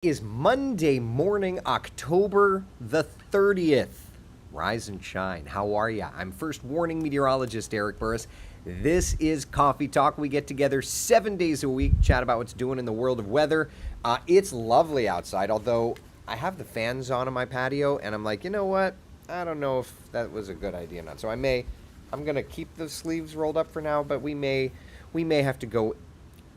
Is Monday morning, October the 30th. Rise and shine. How are ya? I'm first warning meteorologist Eric Burris. This is Coffee Talk. We get together 7 days a week, chat about what's doing in the world of weather. It's lovely outside, although I have the fans on my patio, and I'm like, you know what? I don't know if that was a good idea or not. So I'm going to keep the sleeves rolled up for now, but we may have to go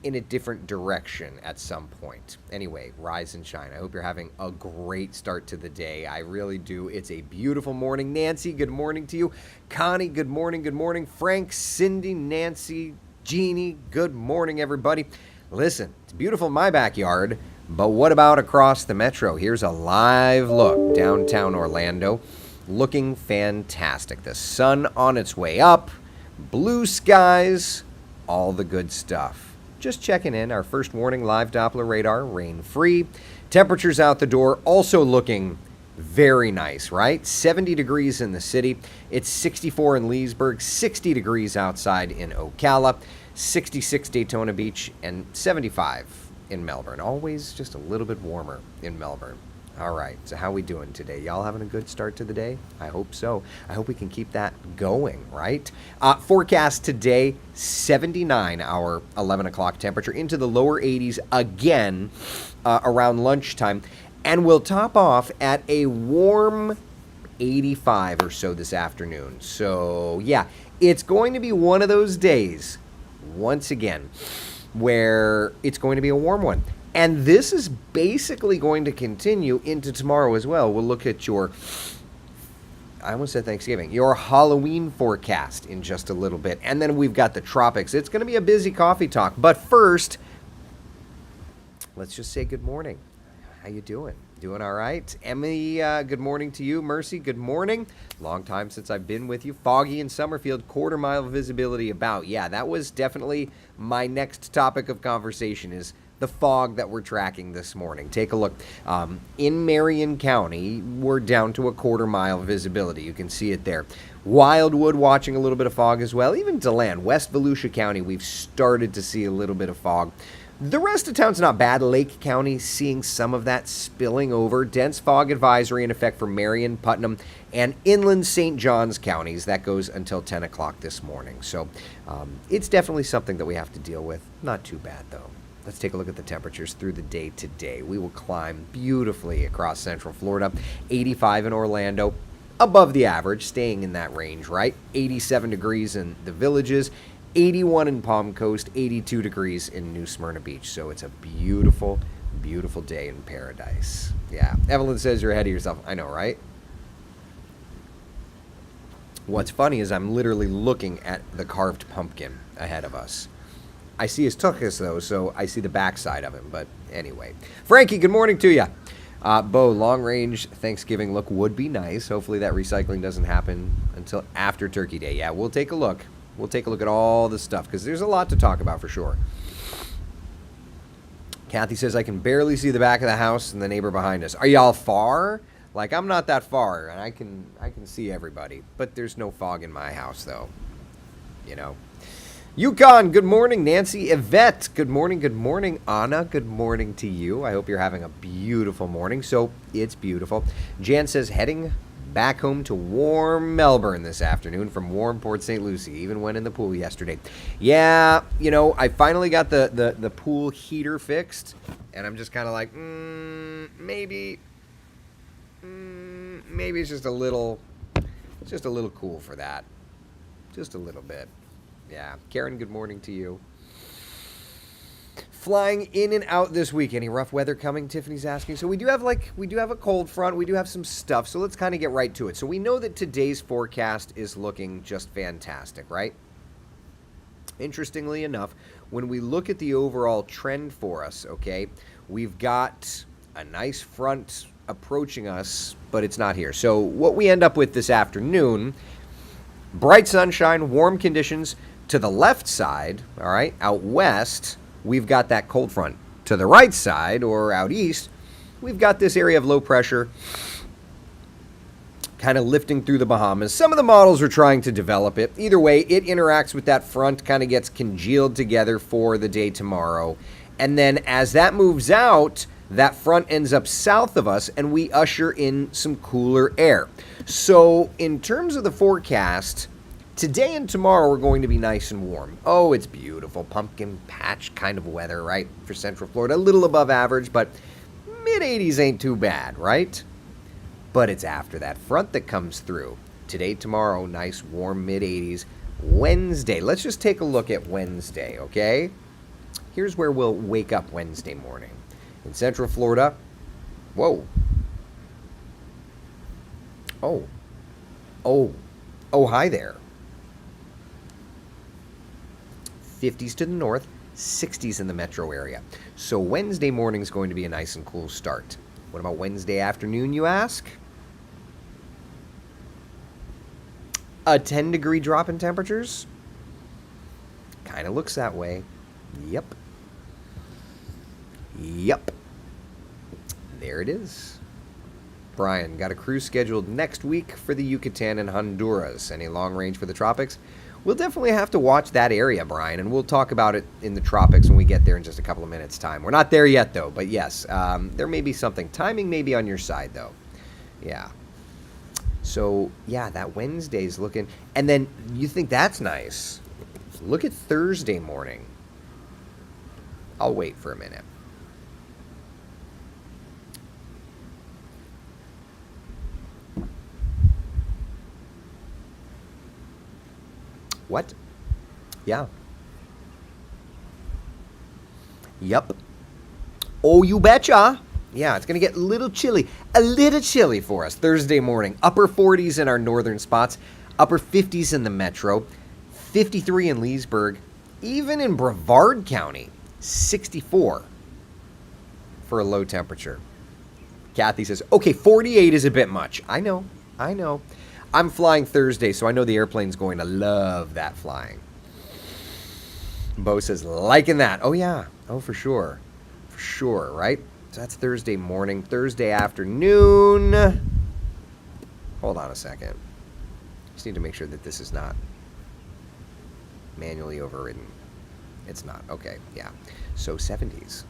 in a different direction at some point. Anyway, rise and shine. I hope you're having a great start to the day. I really do. It's a beautiful morning. Nancy, good morning to you. Connie, good morning. Good morning. Frank, Cindy, Nancy, Jeannie, good morning, everybody. Listen, it's beautiful in my backyard, but what about across the metro? Here's a live look. Downtown Orlando, looking fantastic. The sun on its way up, blue skies, all the good stuff. Just checking in, our first warning, live Doppler radar, rain-free. Temperatures out the door also looking very nice, right? 70 degrees in the city. It's 64 in Leesburg, 60 degrees outside in Ocala, 66 Daytona Beach, and 75 in Melbourne. Always just a little bit warmer in Melbourne. All right, so how we doing today? Y'all having a good start to the day? I hope so. I hope we can keep that going, right? Forecast today, 79 our 11 o'clock temperature, into the lower 80s again around lunchtime. And we'll top off at a warm 85 or so this afternoon. So, yeah, it's going to be one of those days, once again, where it's going to be a warm one. And this is basically going to continue into tomorrow as well. We'll look at I almost said Thanksgiving, your Halloween forecast in just a little bit. And then we've got the tropics. It's going to be a busy coffee talk. But first, let's just say good morning. How you doing? Doing all right? Emily, good morning to you. Mercy, good morning. Long time since I've been with you. Foggy in Summerfield, quarter-mile visibility about. Yeah, that was definitely my next topic of conversation is the fog that we're tracking this morning. Take a look. In Marion County, we're down to a quarter-mile visibility. You can see it there. Wildwood watching a little bit of fog as well. Even DeLand, West Volusia County, we've started to see a little bit of fog. The rest of town's not bad. Lake County seeing some of that spilling over. Dense fog advisory in effect for Marion, Putnam, and inland St. Johns counties. That goes until 10 o'clock this morning. So it's definitely something that we have to deal with. Not too bad, though. Let's take a look at the temperatures through the day today. We will climb beautifully across Central Florida. 85 in Orlando, above the average, staying in that range, right? 87 degrees in the Villages, 81 in Palm Coast, 82 degrees in New Smyrna Beach. So it's a beautiful, beautiful day in paradise. Yeah, Evelyn says you're ahead of yourself. I know, right? What's funny is I'm literally looking at the carved pumpkin ahead of us. I see his tuchus, though, so I see the backside of him. But anyway. Frankie, good morning to you. Bo, long-range Thanksgiving look would be nice. Hopefully that recycling doesn't happen until after Turkey Day. Yeah, we'll take a look. We'll take a look at all the stuff, because there's a lot to talk about for sure. Kathy says, I can barely see the back of the house and the neighbor behind us. Are y'all far? Like, I'm not that far, and I can see everybody. But there's no fog in my house, though. You know. Yukon, good morning. Nancy, Yvette, good morning. Good morning. Anna, good morning to you. I hope you're having a beautiful morning. So it's beautiful. Jan says, heading back home to warm Melbourne this afternoon from warm Port St. Lucie. Even went in the pool yesterday. Yeah, you know, I finally got the pool heater fixed. And I'm just kind of like, maybe it's just a little cool for that. Just a little bit. Yeah. Karen, good morning to you. Flying in and out this week. Any rough weather coming? Tiffany's asking. So we do have a cold front. We do have some stuff. So let's kind of get right to it. So we know that today's forecast is looking just fantastic, right? Interestingly enough, when we look at the overall trend for us, okay, we've got a nice front approaching us, but it's not here. So what we end up with this afternoon, bright sunshine, warm conditions. To the left side, all right, out west, we've got that cold front. To the right side, or out east, we've got this area of low pressure kind of lifting through the Bahamas. Some of the models are trying to develop it. Either way, it interacts with that front, kind of gets congealed together for the day tomorrow. And then as that moves out, that front ends up south of us and we usher in some cooler air. So in terms of the forecast, today and tomorrow are going to be nice and warm. Oh, it's beautiful. Pumpkin patch kind of weather, right? For Central Florida. A little above average, but mid-80s ain't too bad, right? But it's after that front that comes through. Today, tomorrow, nice warm mid-80s. Wednesday, let's just take a look at Wednesday, okay? Here's where we'll wake up Wednesday morning. In Central Florida, whoa. Oh, hi there. 50s to the north, 60s in the metro area. So Wednesday morning is going to be a nice and cool start. What about Wednesday afternoon, you ask? A 10-degree drop in temperatures? Kind of looks that way. Yep. There it is. Brian, got a cruise scheduled next week for the Yucatan and Honduras. Any long range for the tropics? We'll definitely have to watch that area, Brian, and we'll talk about it in the tropics when we get there in just a couple of minutes' time. We're not there yet, though, but yes, there may be something. Timing may be on your side, though. Yeah. So, yeah, that Wednesday's looking... And then, you think that's nice. Look at Thursday morning. I'll wait for a minute. What? Yeah. Yep. Oh, you betcha. Yeah, it's going to get a little chilly for us Thursday morning. Upper 40s in our northern spots, upper 50s in the metro, 53 in Leesburg, even in Brevard County, 64 for a low temperature. Kathy says, okay, 48 is a bit much. I know. I'm flying Thursday, so I know the airplane's going to love that flying. Bo says, liking that. Oh, yeah. Oh, for sure. For sure, right? So that's Thursday morning. Thursday afternoon. Hold on a second. Just need to make sure that this is not manually overridden. It's not. Okay, yeah. So 70s.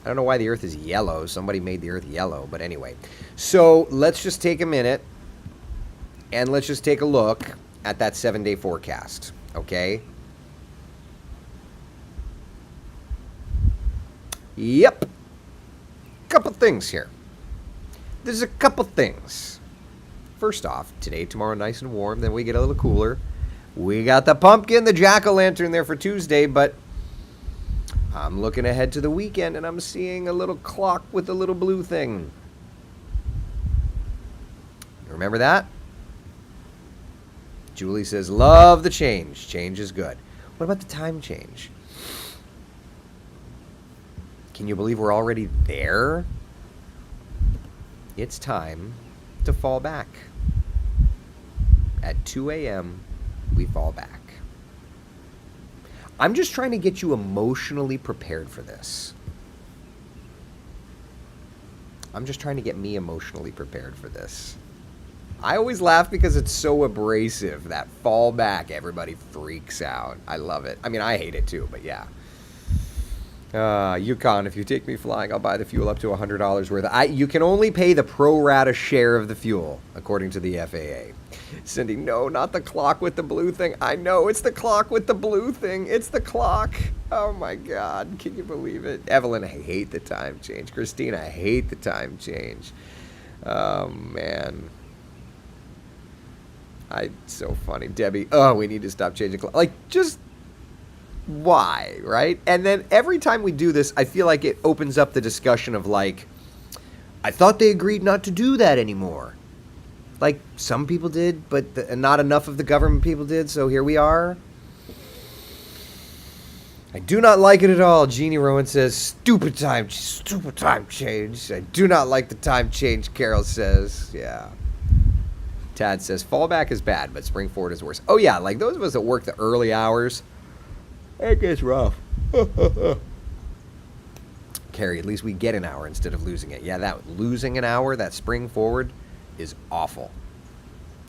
I don't know why the Earth is yellow. Somebody made the Earth yellow, but anyway. So let's just take a minute. And let's just take a look at that 7-day forecast, okay? Yep. Couple things here. There's a couple things. First off, today, tomorrow, nice and warm. Then we get a little cooler. We got the pumpkin, the jack-o'-lantern there for Tuesday, but I'm looking ahead to the weekend, and I'm seeing a little clock with a little blue thing. Remember that? Julie says, love the change. Change is good. What about the time change? Can you believe we're already there? It's time to fall back. At 2 a.m., we fall back. I'm just trying to get you emotionally prepared for this. I'm just trying to get me emotionally prepared for this. I always laugh because it's so abrasive. That fall back, everybody freaks out. I love it. I mean, I hate it too, but yeah. Yukon, if you take me flying, I'll buy the fuel up to $100 worth. You can only pay the pro rata share of the fuel, according to the FAA. Cindy, no, not the clock with the blue thing. I know, it's the clock with the blue thing. It's the clock. Oh my God, can you believe it? Evelyn, I hate the time change. Christine, I hate the time change. Oh, man. So funny. Debbie, oh, we need to stop changing clock. Like, just why, right? And then every time we do this, I feel like it opens up the discussion of like, I thought they agreed not to do that anymore. Like, some people did, but not enough of the government people did, so here we are. I do not like it at all. Jeannie Rowan says, stupid time change. I do not like the time change, Carol says. Yeah. Tad says, fallback is bad, but spring forward is worse. Oh, yeah, like those of us that work the early hours, it gets rough. Carrie, at least we get an hour instead of losing it. Yeah, that losing an hour, that spring forward, is awful.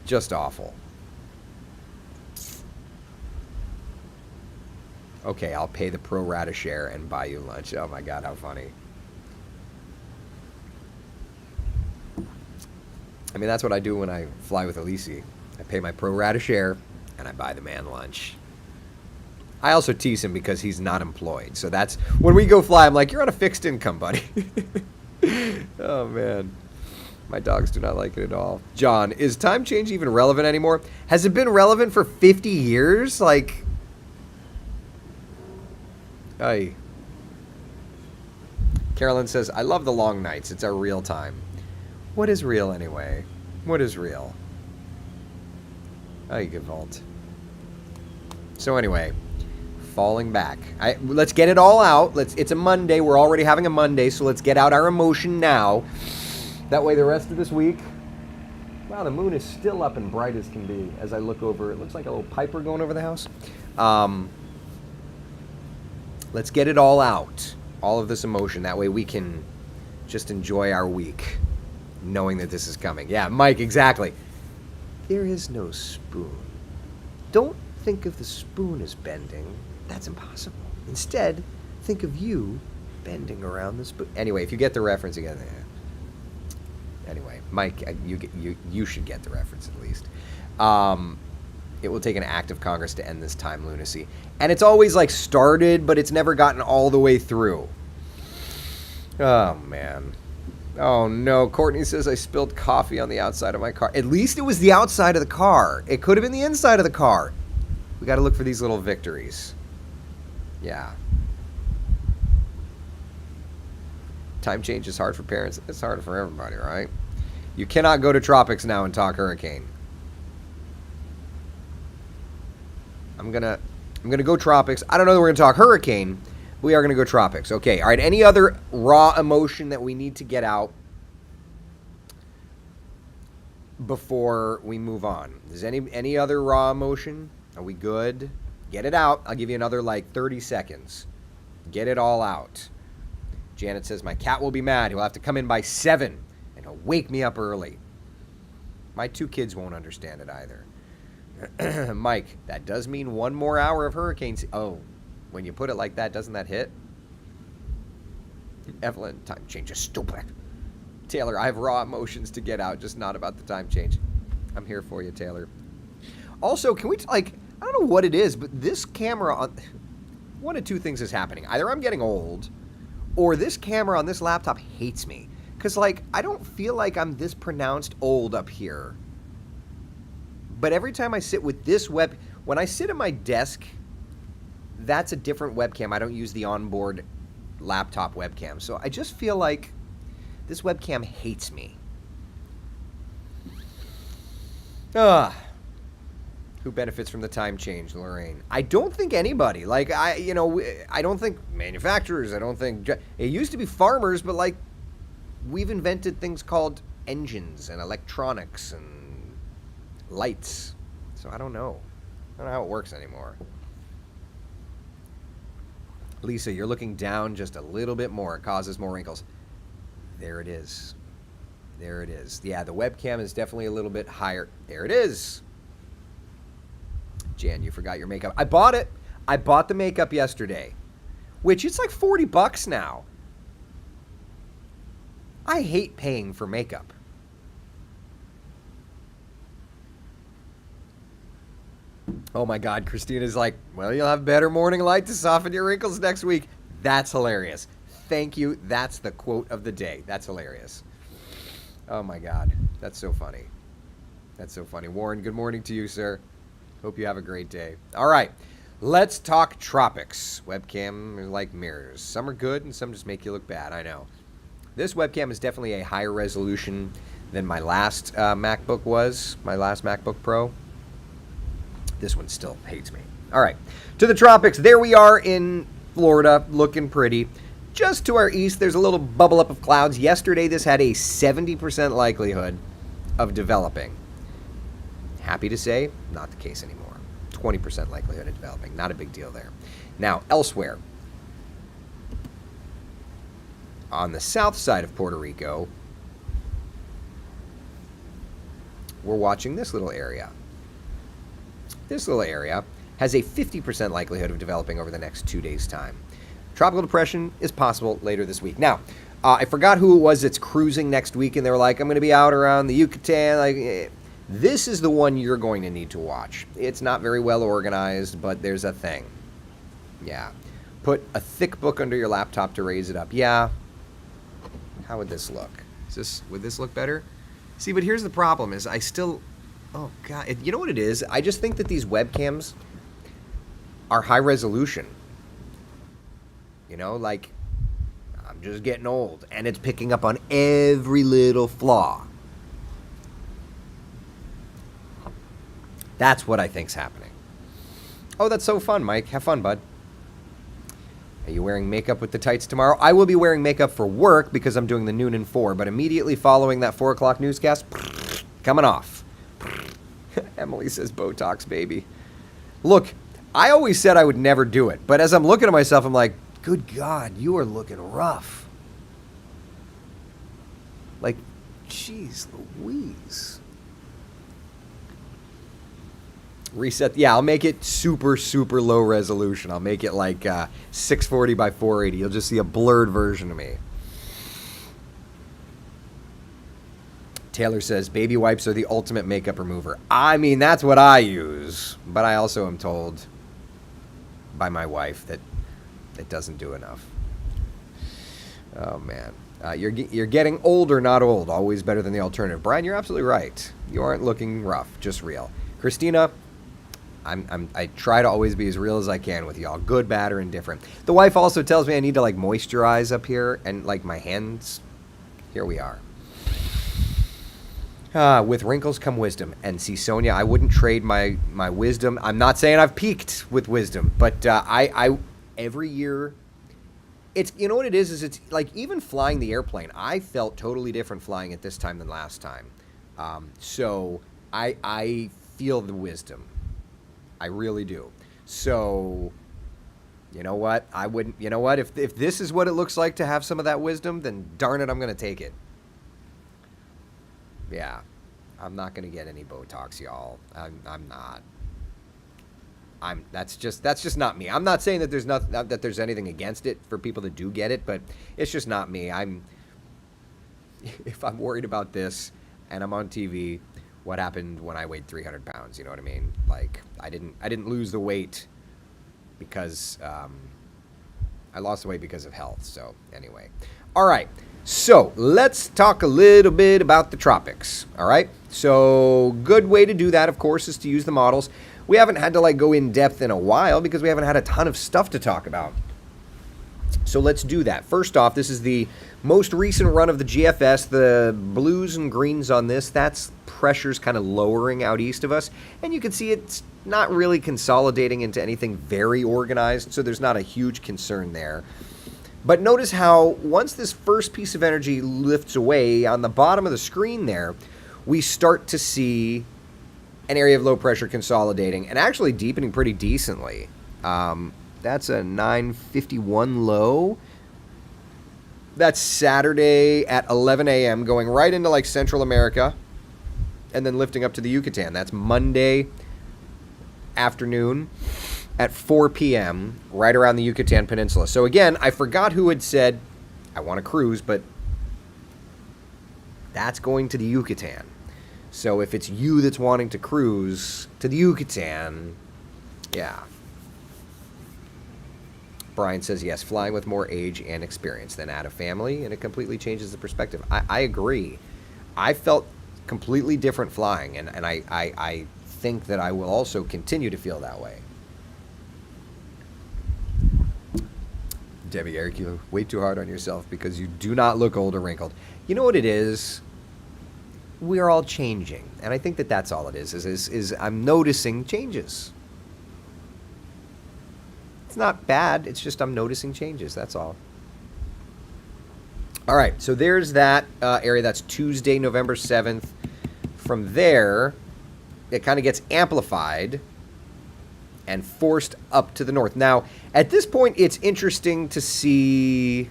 Just awful. Okay, I'll pay the pro rata share and buy you lunch. Oh, my God, how funny. I mean, that's what I do when I fly with Elise. I pay my pro rata share, and I buy the man lunch. I also tease him because he's not employed. So that's, when we go fly, I'm like, you're on a fixed income, buddy. Oh, man. My dogs do not like it at all. John, is time change even relevant anymore? Has it been relevant for 50 years? Like, ay. Carolyn says, I love the long nights. It's our real time. What is real anyway? What is real? Ay, Gewalt. So anyway, falling back. Let's get it all out. It's a Monday. We're already having a Monday, so let's get out our emotion now. That way the rest of this week... Wow, the moon is still up and bright as can be as I look over. It looks like a little Piper going over the house. Let's get it all out. All of this emotion. That way we can just enjoy our week, knowing that this is coming. Yeah, Mike, exactly. There is no spoon. Don't think of the spoon as bending. That's impossible. Instead, think of you bending around the spoon. Anyway, if you get the reference again. Anyway, Mike, you should get the reference at least. It will take an act of Congress to end this time lunacy. And it's always like started, but it's never gotten all the way through. Oh, man. Oh, no. Courtney says I spilled coffee on the outside of my car. At least it was the outside of the car. It could have been the inside of the car. We got to look for these little victories. Yeah. Time change is hard for parents. It's hard for everybody, right? You cannot go to Tropics now and talk hurricane. I'm gonna go Tropics. I don't know that we're gonna talk hurricane. We are gonna go Tropics. Okay. All right. Any other raw emotion that we need to get out before we move on? Is any other raw emotion? Are we good? Get it out. I'll give you another like 30 seconds. Get it all out. Janet says, my cat will be mad. He'll have to come in by 7, and he'll wake me up early. My 2 kids won't understand it either. Mike, that does mean 1 more hour of hurricanes. Oh, when you put it like that, doesn't that hit? Evelyn, time change is stupid. Taylor, I have raw emotions to get out, just not about the time change. I'm here for you, Taylor. Also, can we, I don't know what it is, but this camera, one of 2 things is happening. Either I'm getting old, or this camera on this laptop hates me. Because, I don't feel like I'm this pronounced old up here. But every time I sit with this when I sit at my desk, that's a different webcam. I don't use the onboard laptop webcam. So I just feel like this webcam hates me. Who benefits from the time change, Lorraine? I don't think anybody. I don't think manufacturers. I don't think... It used to be farmers, but, we've invented things called engines and electronics and lights. So I don't know. I don't know how it works anymore. Lisa, you're looking down just a little bit more. It causes more wrinkles. There it is. There it is. Yeah, the webcam is definitely a little bit higher. There it is. Jan, you forgot your makeup. I bought it. I bought the makeup yesterday, which it's like $40 now. I hate paying for makeup. Oh my God, Christina's like, well, you'll have better morning light to soften your wrinkles next week. That's hilarious. Thank you. That's the quote of the day. That's hilarious. Oh my God. That's so funny. That's so funny. Warren, good morning to you, sir. Hope you have a great day. All right. Let's talk Tropics. Webcam is like mirrors. Some are good and some just make you look bad. I know. This webcam is definitely a higher resolution than my last MacBook was. My last MacBook Pro. This one still hates me. All right. To the Tropics. There we are in Florida, looking pretty. Just to our east, there's a little bubble up of clouds. Yesterday, this had a 70% likelihood of developing. Happy to say, not the case anymore. 20% likelihood of developing. Not a big deal there. Now, elsewhere. On the south side of Puerto Rico, we're watching this little area. This little area has a 50% likelihood of developing over the next 2 days' time. Tropical depression is possible later this week. Now, I forgot who it was that's cruising next week, and they were like, I'm going to be out around the Yucatan. This is the one you're going to need to watch. It's not very well organized, but there's a thing. Yeah. Put a thick book under your laptop to raise it up. Yeah. How would this look? Would this look better? See, but here's the problem is I still... Oh, God. You know what it is? I just think that these webcams are high resolution. You know, like, I'm just getting old, and it's picking up on every little flaw. That's what I think's happening. Oh, that's so fun, Mike. Have fun, bud. Are you wearing makeup with the tights tomorrow? I will be wearing makeup for work because I'm doing the noon and 4, but immediately following that 4 o'clock newscast, coming off. Emily says Botox, baby. Look, I always said I would never do it, but as I'm looking at myself, I'm like, good God, you are looking rough. Like, jeez Louise. Reset. Yeah, I'll make it super, super low resolution. I'll make it like 640 by 480. You'll just see a blurred version of me. Taylor says, baby wipes are the ultimate makeup remover. I mean, that's what I use. But I also am told by my wife that it doesn't do enough. Oh, man. You're getting older, not old. Always better than the alternative. Brian, you're absolutely right. You aren't looking rough, just real. Christina, I try to always be as real as I can with y'all. Good, bad, or indifferent. The wife also tells me I need to, like, moisturize up here and, like, my hands. Here we are. With wrinkles come wisdom. And see, Sonia, I wouldn't trade my wisdom. I'm not saying I've peaked with wisdom, but I every year, it's, you know what it is it's like even flying the airplane, I felt totally different flying it this time than last time. So I feel the wisdom. I really do. So, you know what? I wouldn't, you know what? If this is what it looks like to have some of that wisdom, then darn it, I'm going to take it. Yeah, I'm not going to get any Botox, y'all. I'm not. That's just not me. I'm not saying that there's anything against it for people that do get it, but it's just not me. If I'm worried about this and I'm on TV, what happened when I weighed 300 pounds? You know what I mean? Like, I didn't lose the weight because I lost the weight because of health. So anyway, all right. So let's talk a little bit about the Tropics. All right. So good way to do that, of course, is to use the models. We haven't had to like go in depth in a while because we haven't had a ton of stuff to talk about. So let's do that. First off, this is the most recent run of the GFS. The blues and greens on this, that's pressure's kind of lowering out east of us. And you can see it's not really consolidating into anything very organized, so there's not a huge concern there. But notice how once this first piece of energy lifts away, on the bottom of the screen there, we start to see an area of low pressure consolidating and actually deepening pretty decently. That's a 951 low. That's Saturday at 11 a.m. going right into like Central America and then lifting up to the Yucatan. That's Monday afternoon at 4 p.m. right around the Yucatan Peninsula. So again, I forgot who had said, I want to cruise, but that's going to the Yucatan. So if it's you that's wanting to cruise to the Yucatan, yeah. Brian says, yes, flying with more age and experience. Then add a family, and it completely changes the perspective. I agree. I felt completely different flying, and I think that I will also continue to feel that way. Debbie, Eric, you're way too hard on yourself because you do not look old or wrinkled. You know what it is? We're all changing, and I think that that's all it is I'm noticing changes. It's not bad. It's just I'm noticing changes. That's all. All right, so there's that area. That's Tuesday, November 7th. From there, it kind of gets amplified and forced up to the north. Now, at this point, it's interesting to see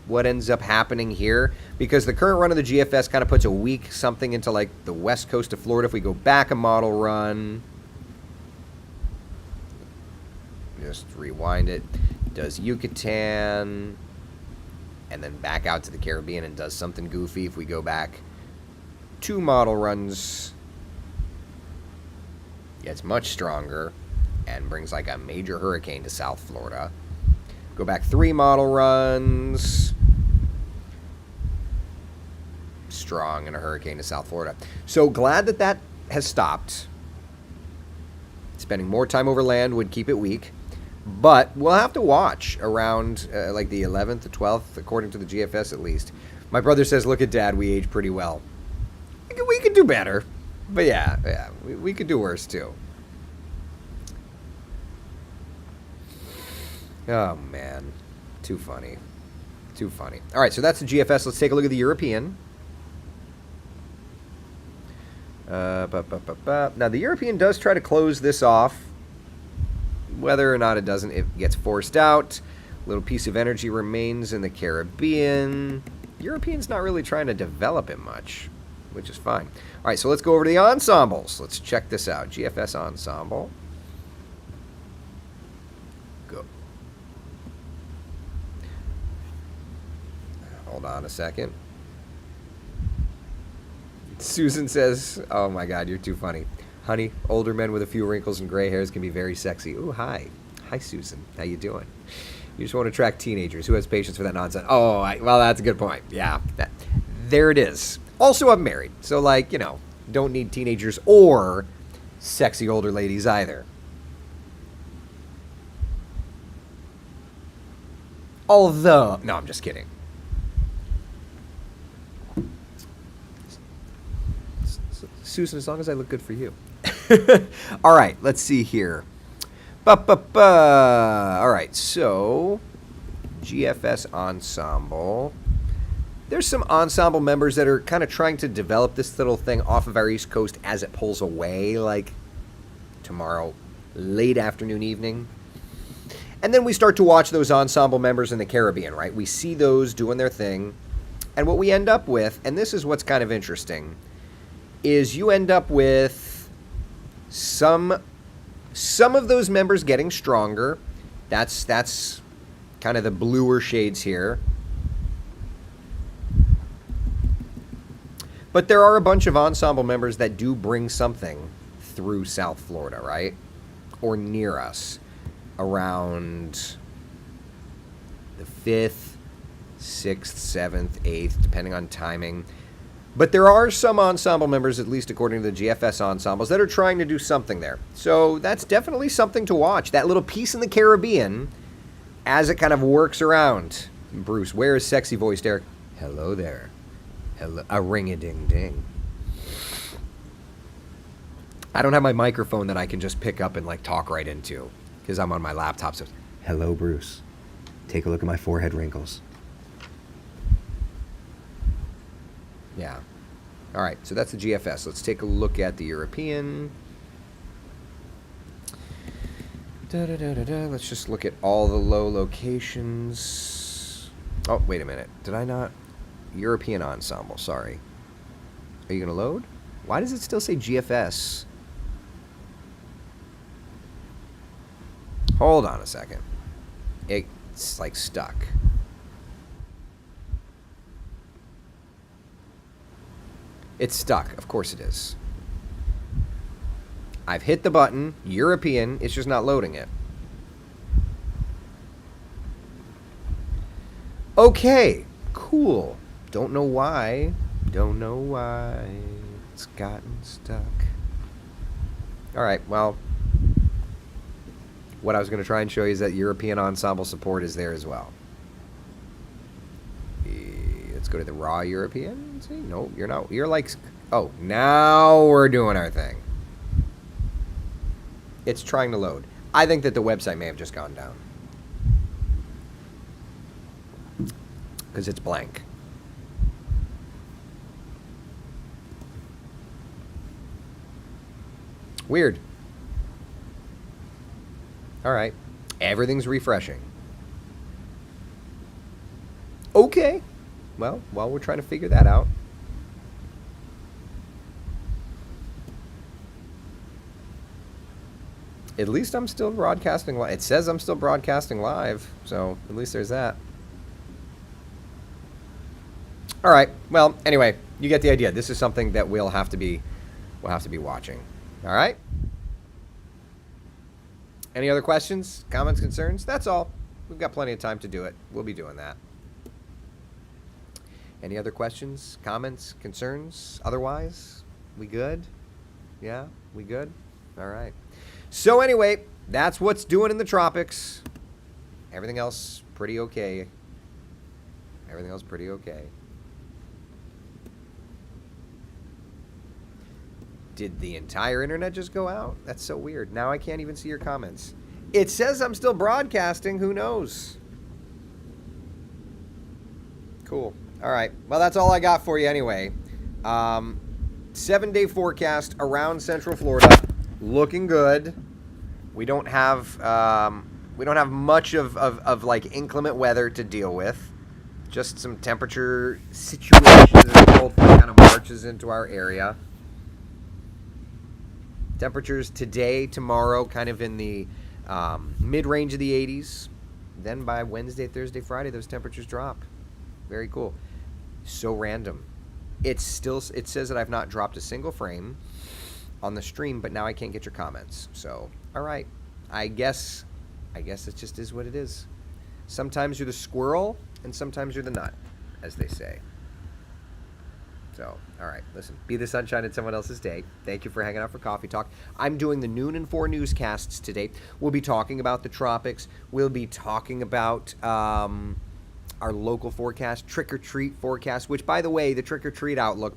what ends up happening here because the current run of the GFS kind of puts a weak something into like the west coast of Florida. If we go back a model run, just rewind it, does Yucatan, and then back out to the Caribbean and does something goofy. If we go back 2 model runs, gets much stronger and brings like a major hurricane to South Florida. Go back 3 model runs, strong and a hurricane to South Florida. So glad that that has stopped. Spending more time over land would keep it weak. But we'll have to watch around like the 11th, the 12th, according to the GFS at least. My brother says, look at Dad, we age pretty well. We could do better. But yeah, we could do worse too. Oh, man. Too funny. Too funny. All right, so that's the GFS. Let's take a look at the European. Now, the European does try to close this off. Whether or not it doesn't, it gets forced out. A little piece of energy remains in the Caribbean. European's not really trying to develop it much, which is fine. All right, so let's go over to the ensembles. Let's check this out. GFS ensemble. Go. Hold on a second. Susan says, oh my God, you're too funny. Honey, older men with a few wrinkles and gray hairs can be very sexy. Ooh, hi. Hi, Susan. How you doing? You just want to attract teenagers. Who has patience for that nonsense? Oh, well, that's a good point. Yeah, there it is. Also, I'm married. So, like, you know, don't need teenagers or sexy older ladies either. Although, no, I'm just kidding. Susan, as long as I look good for you. All right, let's see here. All right, so GFS ensemble. There's some ensemble members that are kind of trying to develop this little thing off of our East Coast as it pulls away, like tomorrow, late afternoon, evening. And then we start to watch those ensemble members in the Caribbean, right? We see those doing their thing. And what we end up with, and this is what's kind of interesting, is you end up with some of those members getting stronger. That's kind of the bluer shades here. But there are a bunch of ensemble members that do bring something through South Florida, right? Or near us. Around the 5th, 6th, 7th, 8th, depending on timing. But there are some ensemble members, at least according to the GFS ensembles, that are trying to do something there. So that's definitely something to watch. That little piece in the Caribbean as it kind of works around. Bruce, where is sexy voice, Derek? Hello there. Hello. A ring-a-ding-ding. I don't have my microphone that I can just pick up and like talk right into because I'm on my laptop. So, hello, Bruce. Take a look at my forehead wrinkles. Yeah. All right, so that's the GFS. Let's take a look at the European. Let's just look at all the low locations. Oh, wait a minute. Did I not? European ensemble, sorry. Are you going to load? Why does it still say GFS? Hold on a second. It's like stuck. It's stuck. Of course it is. I've hit the button. European. It's just not loading it. Okay. Cool. Don't know why. Don't know why. It's gotten stuck. Alright, well. What I was going to try and show you is that European ensemble support is there as well. Let's go to the raw European. See? No, you're not. You're like, oh, now we're doing our thing. It's trying to load. I think that the website may have just gone down. Because it's blank. Weird. All right. Everything's refreshing. Okay. Well, while we're trying to figure that out. At least I'm still broadcasting live. It says I'm still broadcasting live, so at least there's that. All right. Well, anyway, you get the idea. This is something that we'll have to be watching. All right. Any other questions, comments, concerns? That's all. We've got plenty of time to do it. We'll be doing that. Any other questions, comments, concerns? Otherwise, we good? Yeah, we good? All right. So anyway, that's what's doing in the tropics. Everything else pretty okay. Everything else pretty okay. Did the entire internet just go out? That's so weird. Now I can't even see your comments. It says I'm still broadcasting. Who knows? Cool. All right. Well, that's all I got for you anyway. 7-day forecast around Central Florida. Looking good. We don't have much of like inclement weather to deal with. Just some temperature situations as the cold front kind of marches into our area. Temperatures today, tomorrow, kind of in the mid-range of the 80s. Then by Wednesday, Thursday, Friday, those temperatures drop. Very cool. So random. It says that I've not dropped a single frame on the stream, but now I can't get your comments. So, all right. I guess it just is what it is. Sometimes you're the squirrel, and sometimes you're the nut, as they say. So, all right, listen, be the sunshine in someone else's day. Thank you for hanging out for Coffee Talk. I'm doing the noon and 4 newscasts today. We'll be talking about the tropics. We'll be talking about our local forecast, trick-or-treat forecast, which, by the way, the trick-or-treat outlook,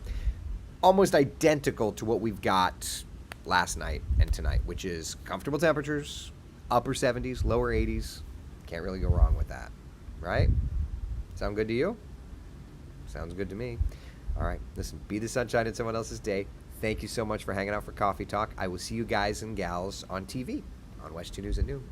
almost identical to what we've got last night and tonight, which is comfortable temperatures, upper 70s, lower 80s. Can't really go wrong with that, right? Sound good to you? Sounds good to me. All right, listen, be the sunshine in someone else's day. Thank you so much for hanging out for Coffee Talk. I will see you guys and gals on TV on West 2 News at noon.